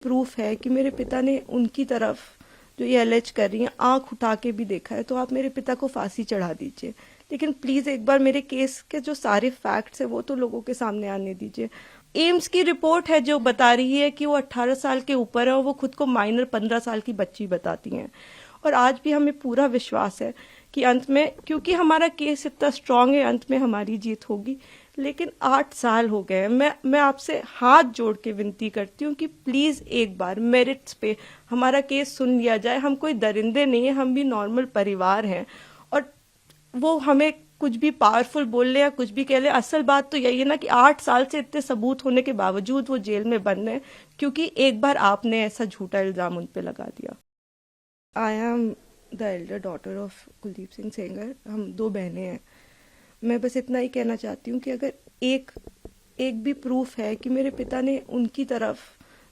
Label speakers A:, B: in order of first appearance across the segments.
A: Proof है कि मेरे पिता ने उनकी तरफ जो ये एलेज कर रही हैं आंख उठा के भी देखा है, तो आप मेरे पिता को फांसी चढ़ा दीजिए। लेकिन प्लीज एक बार मेरे केस के जो सारे फैक्ट्स है वो तो लोगों के सामने आने दीजिए। एम्स की रिपोर्ट है जो बता रही है कि वो 18 साल के ऊपर है और वो खुद को माइनर 15 साल की बच्ची बताती हैं। और आज भी हमें पूरा विश्वास है कि अंत में, क्योंकि हमारा केस इतना स्ट्रांग है, अंत में हमारी जीत होगी। लेकिन 8 साल हो गए। मैं आपसे हाथ जोड़ के विनती करती हूँ कि प्लीज एक बार मेरिट्स पे हमारा केस सुन लिया जाए। हम कोई दरिंदे नहीं है, हम भी नॉर्मल परिवार हैं। और वो हमें कुछ भी पावरफुल बोल ले या कुछ भी कह ले, असल बात तो यही है ना कि 8 साल से इतने सबूत होने के बावजूद वो जेल में बंद है, क्योंकि एक बार आपने ऐसा झूठा इल्जाम उन पे लगा दिया। I am the Elder daughter of Kuldeep Singh Sengar. हम 2 बहनें हैं। मैं बस इतना ही कहना चाहती हूँ कि अगर एक भी प्रूफ है कि मेरे पिता ने उनकी तरफ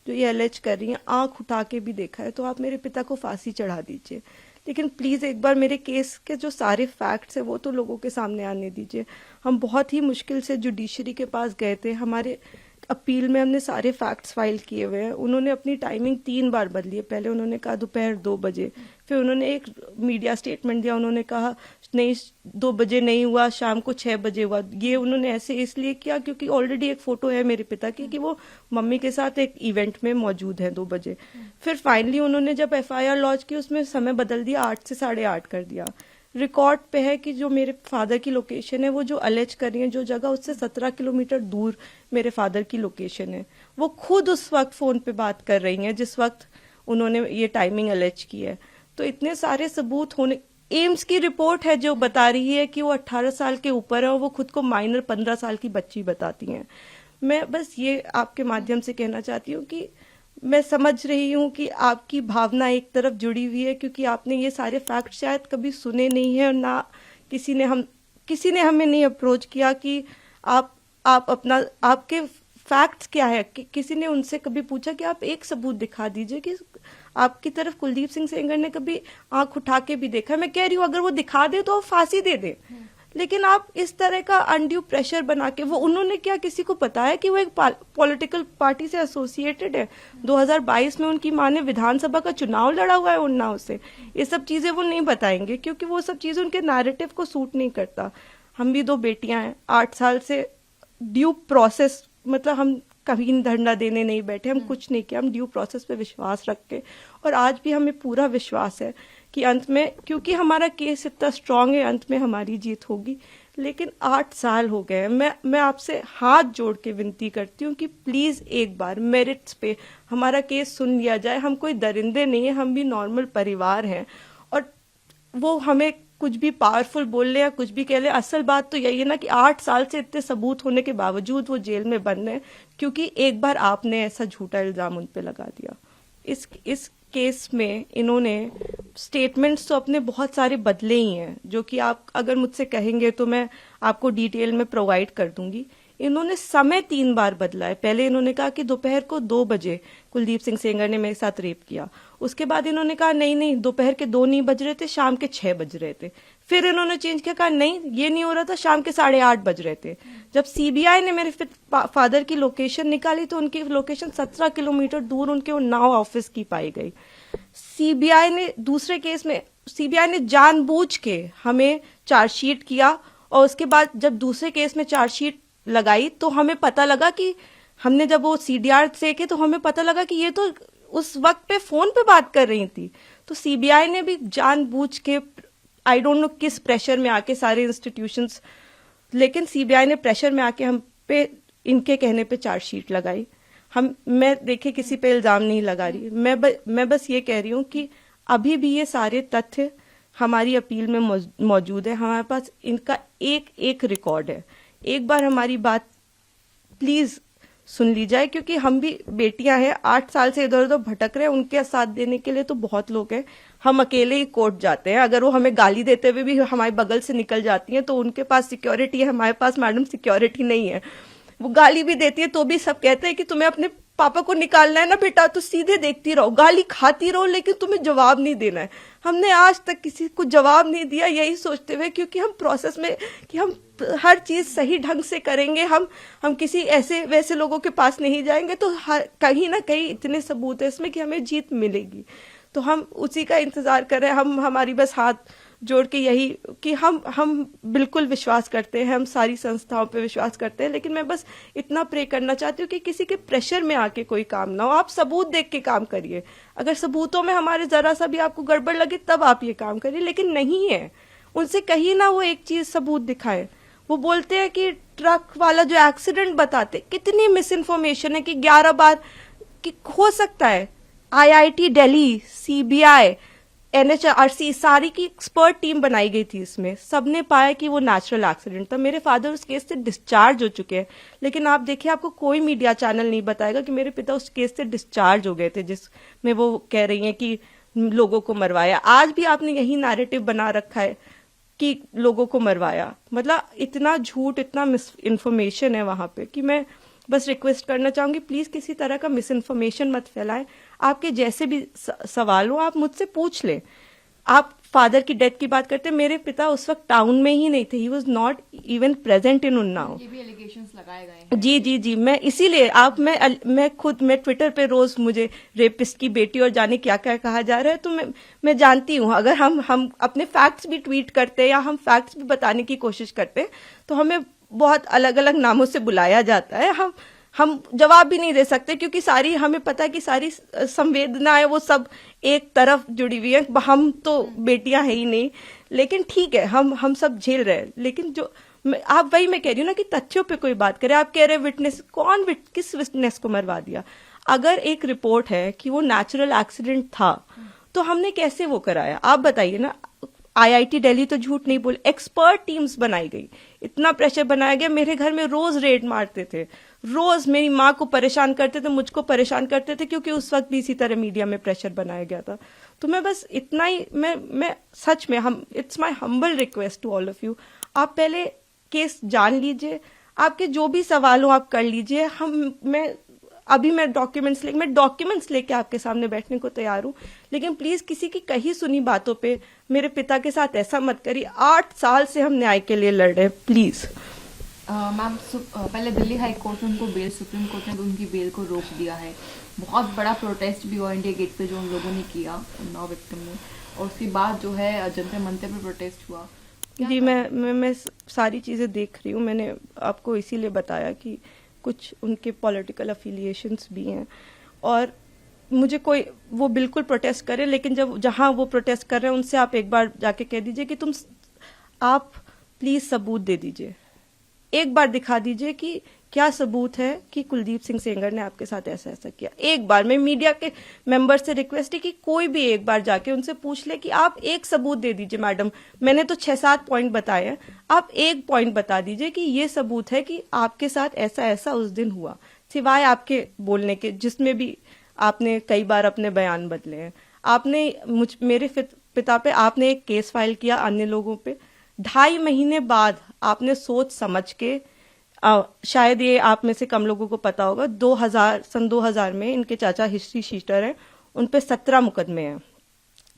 A: जो ये एलेज कर रही हैं आंख उठा के भी देखा है, तो आप मेरे पिता को फांसी चढ़ा दीजिए। लेकिन प्लीज एक बार मेरे केस के जो सारे फैक्ट्स है वो तो लोगों के सामने आने दीजिए। हम बहुत ही मुश्किल से जुडिशरी के पास गए थे। हमारे अपील में हमने सारे फैक्ट्स फाइल किए हुए हैं। उन्होंने अपनी टाइमिंग 3 बार बदली है। पहले उन्होंने कहा दोपहर 2 बजे, फिर उन्होंने एक मीडिया स्टेटमेंट दिया, उन्होंने कहा नहीं 2 बजे नहीं हुआ, शाम को 6 बजे हुआ। ये उन्होंने ऐसे इसलिए किया क्योंकि ऑलरेडी एक फोटो है मेरे पिता की कि वो मम्मी के साथ एक इवेंट में मौजूद है 2 बजे। फिर फाइनली उन्होंने जब FIR लॉन्च की उसमें समय बदल दिया, 8 से 8:30 कर दिया। रिकॉर्ड पे है कि जो मेरे फादर की लोकेशन है, वो जो अलेज कर रही है जो जगह, उससे 17 किलोमीटर दूर मेरे फादर की लोकेशन है। वो खुद उस वक्त फोन पे बात कर रही हैं जिस वक्त उन्होंने ये टाइमिंग अलेज की है। तो इतने सारे सबूत होने, एम्स की रिपोर्ट है जो बता रही है कि वो 18 साल के ऊपर है और वो खुद को माइनर 15 साल की बच्ची बताती हैं। मैं बस ये आपके माध्यम से कहना चाहती हूँ कि मैं समझ रही हूँ कि आपकी भावना एक तरफ जुड़ी हुई है, क्योंकि आपने ये सारे फैक्ट शायद कभी सुने नहीं है और ना किसी ने हमें नहीं अप्रोच किया कि आप अपना आपके फैक्ट्स क्या है। किसी ने उनसे कभी पूछा कि आप एक सबूत दिखा दीजिए कि आपकी तरफ कुलदीप सिंह सेंगर ने कभी आंख उठा के भी देखा। मैं कह रही हूँ अगर वो दिखा दे तो वो फांसी दे दे, लेकिन आप इस तरह का अनड्यू प्रेशर बना के, वो उन्होंने क्या किसी को बताया कि वो एक पॉलिटिकल पार्टी से एसोसिएटेड है? 2022 में उनकी माँ ने विधानसभा का चुनाव लड़ा हुआ है उन्नाव से। ये सब चीजें वो नहीं बताएंगे क्योंकि वो सब चीजें उनके नैरेटिव को सूट नहीं करता। हम भी 2 बेटियां हैं। 8 साल से ड्यू प्रोसेस, मतलब हम कभी धरना देने नहीं बैठे, हम कुछ नहीं किया, हम ड्यू प्रोसेस पे विश्वास रख के, और आज भी हमें पूरा विश्वास है कि अंत में, क्योंकि हमारा केस इतना स्ट्रांग है, अंत में हमारी जीत होगी। लेकिन 8 साल हो गए। मैं आपसे हाथ जोड़ के विनती करती हूँ कि प्लीज एक बार मेरिट्स पे हमारा केस सुन लिया जाए। हम कोई दरिंदे नहीं है, हम भी नॉर्मल परिवार हैं। और वो हमें कुछ भी पावरफुल बोल ले या कुछ भी कह ले, असल बात तो यही है ना कि 8 साल से इतने सबूत होने के बावजूद वो जेल में बंद है, क्योंकि एक बार आपने ऐसा झूठा इल्जाम उन पे लगा दिया। इस केस में इन्होंने स्टेटमेंट्स तो अपने बहुत सारे बदले ही हैं, जो कि आप अगर मुझसे कहेंगे तो मैं आपको डिटेल में प्रोवाइड कर दूंगी। इन्होंने समय 3 बार बदला है। पहले इन्होंने कहा कि दोपहर को 2 बजे कुलदीप सिंह सेंगर ने मेरे साथ रेप किया। उसके बाद इन्होंने कहा नहीं दोपहर के 2 नहीं बज रहे थे, शाम के 6 बज रहे थे। फिर इन्होंने चेंज किया, कहा नहीं ये नहीं हो रहा था, शाम के 8:30 बज रहे थे। जब CBI ने मेरे फादर की लोकेशन निकाली तो उनकी लोकेशन 17 किलोमीटर दूर उनके उन्नाव ऑफिस की पाई गई। CBI ने दूसरे केस में CBI ने जानबूझ के हमें चार्जशीट किया, और उसके बाद जब दूसरे केस में चार्जशीट लगाई तो हमें पता लगा कि हमने जब वो CDR देखे तो हमें पता लगा कि ये तो उस वक्त पे फोन पे बात कर रही थी। तो CBI ने भी जानबूझ के, आई डोंट नो किस प्रेशर में आके, सारे इंस्टीट्यूशंस, लेकिन CBI ने प्रेशर में आके हम पे इनके कहने पे चार्जशीट लगाई। मैं देखिए किसी पे इल्जाम नहीं लगा रही, मैं बस ये कह रही हूँ कि अभी भी ये सारे तथ्य हमारी अपील में मौजूद है। हमारे पास इनका एक रिकॉर्ड है। एक बार हमारी बात प्लीज सुन ली जाए, क्योंकि हम भी बेटियां हैं, 8 साल से इधर उधर भटक रहे हैं। उनके साथ देने के लिए तो बहुत लोग हैं। हम अकेले ही कोर्ट जाते हैं। अगर वो हमें गाली देते हुए भी हमारे बगल से निकल जाती हैं तो उनके पास सिक्योरिटी है, हमारे पास मैडम सिक्योरिटी नहीं है। वो गाली भी देती है तो भी सब कहते हैं कि तुम्हें अपने पापा को निकालना है ना बेटा तो सीधे देखती रहो, गाली खाती रहो, लेकिन तुम्हें जवाब नहीं देना है। हमने आज तक किसी को जवाब नहीं दिया, यही सोचते हुए, क्योंकि हम प्रोसेस में कि हम हर चीज सही ढंग से करेंगे, हम किसी ऐसे वैसे लोगों के पास नहीं जाएंगे, तो कहीं ना कहीं इतने सबूत है इसमें कि हमें जीत मिलेगी। तो हम उसी का इंतजार कर रहे हैं। हमारी बस हाथ जोड़ के यही कि हम बिल्कुल विश्वास करते हैं, हम सारी संस्थाओं पे विश्वास करते हैं, लेकिन मैं बस इतना प्रे करना चाहती हूँ कि किसी के प्रेशर में आके कोई काम ना हो। आप सबूत देख के काम करिए, अगर सबूतों में हमारे जरा सा भी आपको गड़बड़ लगे तब आप ये काम करिए, लेकिन नहीं है, उनसे कहीं ना वो एक चीज सबूत दिखाए। वो बोलते हैं कि ट्रक वाला जो एक्सीडेंट बताते, कितनी मिस इन्फॉर्मेशन है कि 11 बार कि हो सकता है IIT दिल्ली, CBI, NHRC सारी की एक्सपर्ट टीम बनाई गई थी, इसमें सबने पाया कि वो नेचुरल एक्सीडेंट था। मेरे फादर उस केस से डिस्चार्ज हो चुके हैं, लेकिन आप देखिए आपको कोई मीडिया चैनल नहीं बताएगा कि मेरे पिता उस केस से डिस्चार्ज हो गए थे, जिसमें वो कह रही हैं कि लोगों को मरवाया। आज भी आपने यही नैरेटिव बना रखा है कि लोगों को मरवाया। मतलब इतना झूठ, इतना मिस इन्फॉर्मेशन है वहां पे कि मैं बस रिक्वेस्ट करना चाहूंगी, प्लीज किसी तरह का मिस इन्फॉर्मेशन मत फैलाएं। आपके जैसे भी सवाल हो आप मुझसे पूछ लें। आप फादर की डेथ की बात करते हैं, मेरे पिता उस वक्त टाउन में ही नहीं थे, he was not even present in Unnao.
B: ये भी एलिगेशंस लगाए गए हैं।
A: जी, मैं इसीलिए मैं ट्विटर पे रोज मुझे रेपिस्ट की बेटी और जाने क्या क्या कहा जा रहा है, तो मैं जानती हूँ अगर हम अपने फैक्ट्स भी ट्वीट करते हैं या हम फैक्ट्स भी बताने की कोशिश करते हैं तो हमें बहुत अलग अलग नामों से बुलाया जाता है। हम जवाब भी नहीं दे सकते, क्योंकि सारी हमें पता है कि सारी संवेदनाएं वो सब एक तरफ जुड़ी हुई है। हम तो बेटियां हैं ही नहीं, लेकिन ठीक है हम सब झेल रहे हैं। लेकिन जो आप वही मैं कह रही हूँ ना कि तथ्यों पे कोई बात करे। आप कह रहे विटनेस, किस विटनेस को मरवा दिया? अगर एक रिपोर्ट है कि वो नेचुरल एक्सीडेंट था तो हमने कैसे वो कराया? आप बताइए ना। IIT दिल्ली तो झूठ नहीं बोले, एक्सपर्ट टीम्स बनाई गई, इतना प्रेशर बनाया गया। मेरे घर में रोज रेड मारते थे, रोज मेरी माँ को परेशान करते थे, मुझको परेशान करते थे, क्योंकि उस वक्त भी इसी तरह मीडिया में प्रेशर बनाया गया था। तो मैं बस इतना ही, मैं सच में it's my humble request to all of you, आप पहले केस जान लीजिए, आपके जो भी सवाल हो आप कर लीजिए। मैं डॉक्यूमेंट्स लेके आपके सामने बैठने को तैयार हूं, लेकिन प्लीज किसी की कही सुनी बातों पे मेरे पिता के साथ ऐसा मत करिए। 8 साल से हम न्याय के लिए लड़ रहे हैं, प्लीज।
B: मैम, पहले दिल्ली हाई कोर्ट ने उनको बेल, सुप्रीम कोर्ट ने भी उनकी बेल को रोक दिया है। बहुत बड़ा प्रोटेस्ट भी हुआ इंडिया गेट पे जो उन लोगों ने किया, उन्नाव विक्टिम ने, और उसके बाद जो है जंतर मंतर पे प्रोटेस्ट हुआ।
A: जी, मैं सारी चीजें देख रही हूँ। मैंने आपको इसीलिए बताया कि कुछ उनके पॉलिटिकल अफिलिएशंस भी हैं, और मुझे कोई वो बिल्कुल प्रोटेस्ट करे, लेकिन जहां वो प्रोटेस्ट कर रहे हैं उनसे आप एक बार जाके कह दीजिए कि आप प्लीज सबूत दे दीजिए, एक बार दिखा दीजिए कि क्या सबूत है कि कुलदीप सिंह सेंगर ने आपके साथ ऐसा ऐसा किया। एक बार मैं मीडिया के मेंबर से रिक्वेस्ट है कि कोई भी एक बार जाके उनसे पूछ ले कि आप एक सबूत दे दीजिए। मैडम, मैंने तो 6-7 पॉइंट बताए हैं, आप एक पॉइंट बता दीजिए कि ये सबूत है कि आपके साथ ऐसा ऐसा उस दिन हुआ, सिवाय आपके बोलने के, जिसमें भी आपने कई बार अपने बयान बदले हैं। आपने मेरे पिता पे आपने एक केस फाइल किया, अन्य लोगों पे 2.5 महीने बाद आपने सोच समझ के, शायद ये आप में से कम लोगों को पता होगा, 2000 में इनके चाचा हिस्ट्री शीटर हैं, उन पे 17 मुकदमे हैं,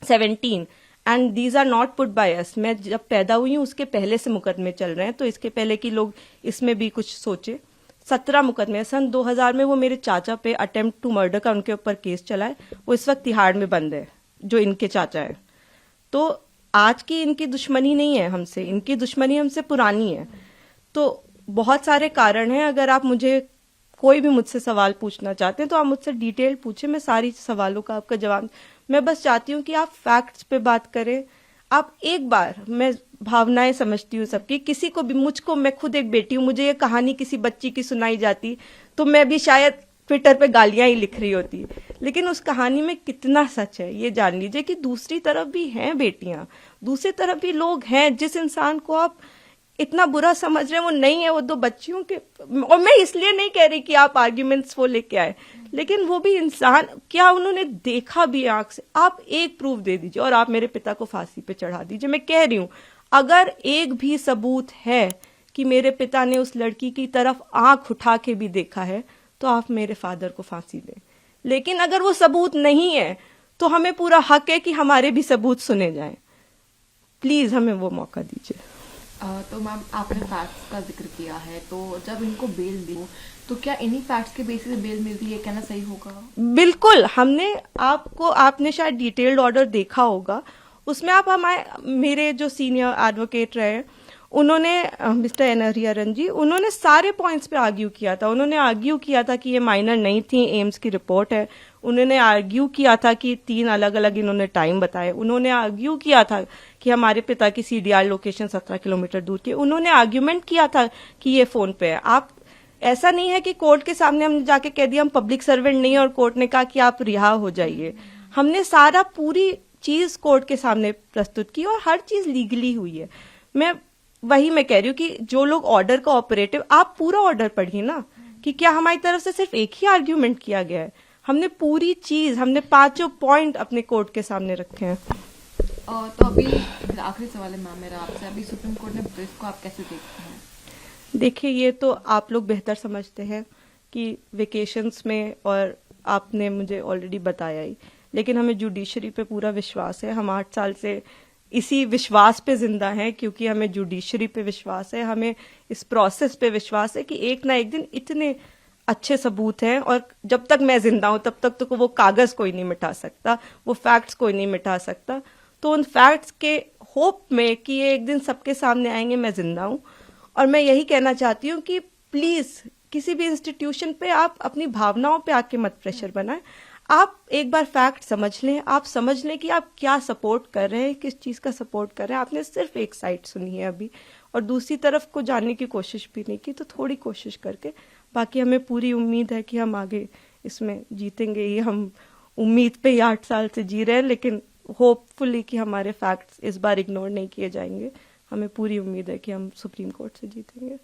A: 17, and these are not put by us. मैं जब पैदा हुई हूँ उसके पहले से मुकदमे चल रहे हैं, तो इसके पहले कि लोग इसमें भी कुछ सोचे। 17 मुकदमे सन 2000 में वो मेरे चाचा पे अटेम्प्ट टू मर्डर का उनके ऊपर केस चला है, वो इस वक्त तिहाड़ में बंद है, जो इनके चाचा है। तो आज की इनकी दुश्मनी नहीं है हमसे, इनकी दुश्मनी हमसे पुरानी है। तो बहुत सारे कारण हैं। अगर आप कोई भी मुझसे सवाल पूछना चाहते हैं तो आप मुझसे डिटेल पूछे, मैं सारी सवालों का आपका जवाब। मैं बस चाहती हूँ कि आप फैक्ट्स पे बात करें। आप एक बार, मैं भावनाएं समझती हूँ सबकी, किसी को भी, मैं खुद एक बेटी हूँ, मुझे ये कहानी किसी बच्ची की सुनाई जाती तो मैं भी शायद ट्विटर पे गालियां ही लिख रही होती, लेकिन उस कहानी में कितना सच है ये जान लीजिए कि दूसरी तरफ भी हैं बेटियां, दूसरी तरफ भी लोग हैं। जिस इंसान को आप इतना बुरा समझ रहे हैं वो नहीं है, वो 2 बच्चियों के, और मैं इसलिए नहीं कह रही कि आप आर्ग्यूमेंट्स वो लेके आए, लेकिन वो भी इंसान, क्या उन्होंने देखा भी आंख से? आप एक प्रूफ दे दीजिए और आप मेरे पिता को फांसी पे चढ़ा दीजिए। मैं कह रही हूं, अगर एक भी सबूत है कि मेरे पिता ने उस लड़की की तरफ आंख उठा के भी देखा है तो आप मेरे फादर को फांसी दें। लेकिन अगर वो सबूत नहीं है तो हमें पूरा हक है कि हमारे भी सबूत सुने जाएं। प्लीज हमें वो मौका दीजिए।
B: तो मैम आपने फैक्ट्स का जिक्र किया है, तो जब इनको बेल दी तो क्या इन्हीं फैक्ट्स के बेसिस पे बेल मिलती है, कहना सही होगा?
A: बिल्कुल। आपने शायद डिटेल्ड ऑर्डर देखा होगा, उसमें आप मेरे जो सीनियर एडवोकेट रहे उन्होंने मिस्टर एनहरी अरन जी, उन्होंने सारे पॉइंट्स पे आर्ग्यू किया था। उन्होंने आर्ग्यू किया था कि ये माइनर नहीं थी, एम्स की रिपोर्ट है। उन्होंने आर्ग्यू किया था कि 3 अलग अलग इन्होंने टाइम बताए। उन्होंने आर्ग्यू किया था कि हमारे पिता की सीडीआर लोकेशन 17 किलोमीटर दूर की। उन्होंने आर्ग्यूमेंट किया था कि ये फोन पे है। आप ऐसा नहीं है कि कोर्ट के सामने हमने जाके कह दिया हम पब्लिक सर्वेंट नहीं है और कोर्ट ने कहा कि आप रिहा हो जाइए। हमने सारा पूरी चीज कोर्ट के सामने प्रस्तुत की और हर चीज लीगली हुई है। मैं कह रही हूँ कि जो लोग ऑर्डर का ऑपरेटिव, आप पूरा ऑर्डर पढ़िए ना कि क्या हमारी तरफ से सिर्फ एक ही आर्ग्यूमेंट किया गया है। हमने पूरी चीज, हमने 5 पॉइंट अपने कोर्ट के सामने रखे हैं।
B: तो अभी आखिरी सवाल है मैम मेरा आपसे, अभी सुप्रीम कोर्ट ने इसको आप कैसे देखते हैं?
A: देखिए, ये तो आप लोग बेहतर समझते हैं कि वेकेशंस में, और आपने मुझे ऑलरेडी बताया ही, लेकिन हमें जुडिशरी पे पूरा विश्वास है। हम 8 साल से इसी विश्वास पे जिंदा हैं क्योंकि हमें जुडिशरी पे विश्वास है, हमें इस प्रोसेस पे विश्वास है कि एक ना एक दिन इतने अच्छे सबूत हैं, और जब तक मैं जिंदा हूं तब तक तो वो कागज कोई नहीं मिटा सकता, वो फैक्ट्स कोई नहीं मिटा सकता। तो उन फैक्ट्स के होप में कि ये एक दिन सबके सामने आएंगे, मैं जिंदा हूं। और मैं यही कहना चाहती हूँ कि प्लीज किसी भी इंस्टीट्यूशन पे आप अपनी भावनाओं पे आके मत प्रेशर बनाएं। आप एक बार फैक्ट समझ लें, आप समझ लें कि आप क्या सपोर्ट कर रहे हैं, किस चीज का सपोर्ट कर रहे हैं। आपने सिर्फ एक साइड सुनी है अभी और दूसरी तरफ को जानने की कोशिश भी नहीं की, तो थोड़ी कोशिश करके, बाकी हमें पूरी उम्मीद है कि हम आगे इसमें जीतेंगे। ये हम उम्मीद पे ही 8 साल से जी रहे हैं, लेकिन होपफुली कि हमारे फैक्ट्स इस बार इग्नोर नहीं किए जाएंगे। हमें पूरी उम्मीद है कि हम सुप्रीम कोर्ट से जीतेंगे।